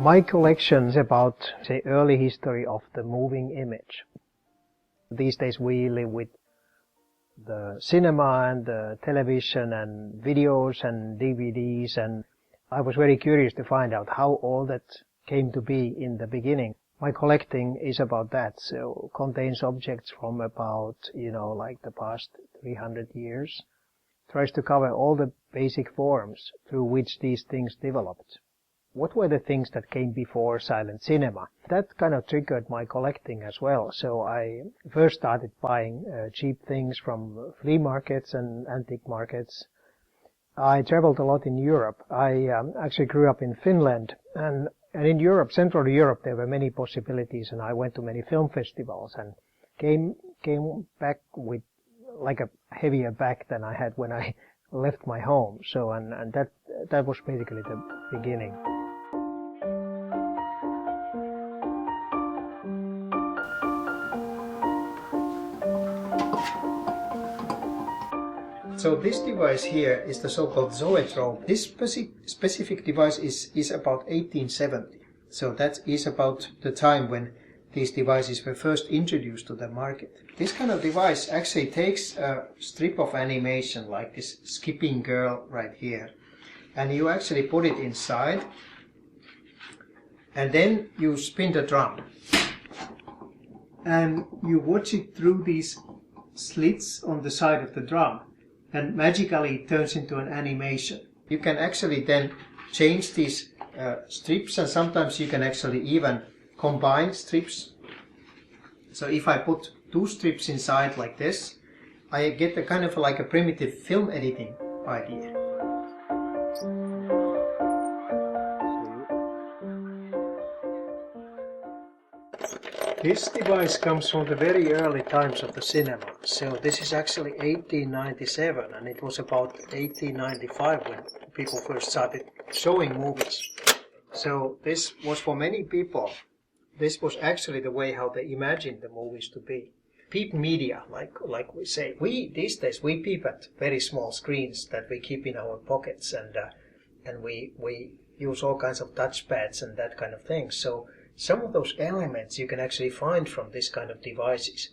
My collection is about, say, early history of the moving image. These days we live with the cinema and the television and videos and DVDs, and I was very curious to find out how all that came to be in the beginning. My collecting is about that, so contains objects from about, like the past 300 years. Tries to cover all the basic forms through which these things developed. What were the things that came before silent cinema? That kind of triggered my collecting as well. So I first started buying cheap things from flea markets and antique markets. I traveled a lot in Europe. I actually grew up in Finland, and in Europe, Central Europe, there were many possibilities, and I went to many film festivals and came back with like a heavier bag than I had when I left my home. So and that was basically the beginning. So this device here is the so-called zoetrope. This specific device is about 1870. So that is about the time when these devices were first introduced to the market. This kind of device actually takes a strip of animation like this skipping girl right here. And you actually put it inside. And then you spin the drum. And you watch it through these slits on the side of the drum. And magically it turns into an animation. You can actually then change these strips, and sometimes you can actually even combine strips. So if I put two strips inside like this, I get a kind of like a primitive film editing idea. This device comes from the very early times of the cinema. So this is actually 1897, and it was about 1895 when people first started showing movies. So this was for many people, this was actually the way how they imagined the movies to be. Peep media, like we say. These days we peep at very small screens that we keep in our pockets, and we use all kinds of touchpads and that kind of thing. So some of those elements you can actually find from this kind of devices.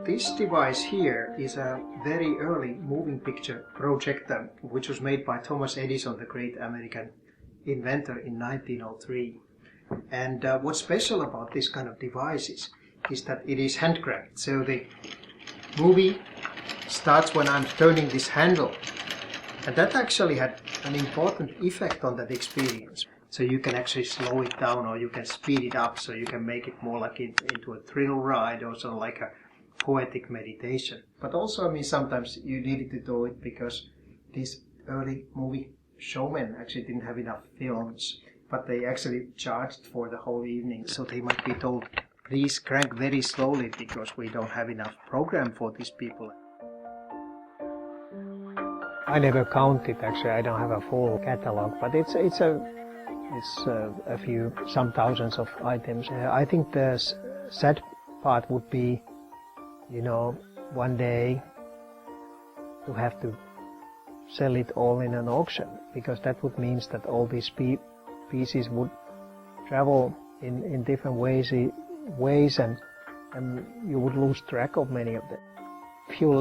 This device here is a very early moving picture projector, which was made by Thomas Edison, the great American inventor, in 1903. And what's special about this kind of devices is that it is hand cranked. So the movie starts when I'm turning this handle. And that actually had an important effect on that experience. So you can actually slow it down, or you can speed it up, so you can make it more like into a thrill ride, or sort of like a poetic meditation. But also, sometimes you needed to do it because these early movie showmen actually didn't have enough films, but they actually charged for the whole evening. So they might be told, please crank very slowly because we don't have enough program for these people. I never counted, actually. I don't have a full catalog, but it's a few, some thousands of items. I think the sad part would be, one day to have to sell it all in an auction, because that would mean that all these pieces would travel in different ways, and you would lose track of many of them. If you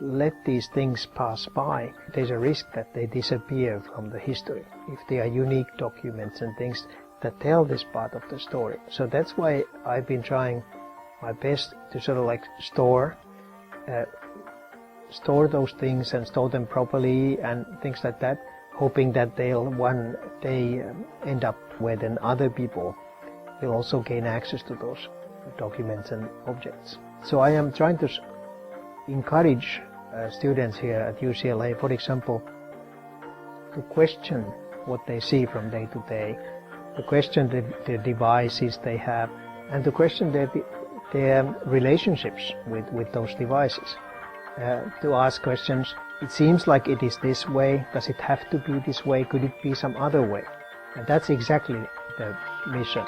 let these things pass by, there's a risk that they disappear from the history, if they are unique documents and things that tell this part of the story. So that's why I've been trying my best to sort of like store those things and store them properly and things like that, hoping that they'll one day end up where then other people will also gain access to those documents and objects. So I am trying to encourage students here at UCLA, for example, to question what they see from day to day, to question the devices they have, and to question their relationships with those devices. To ask questions, it seems like it is this way, does it have to be this way, could it be some other way? And that's exactly the mission.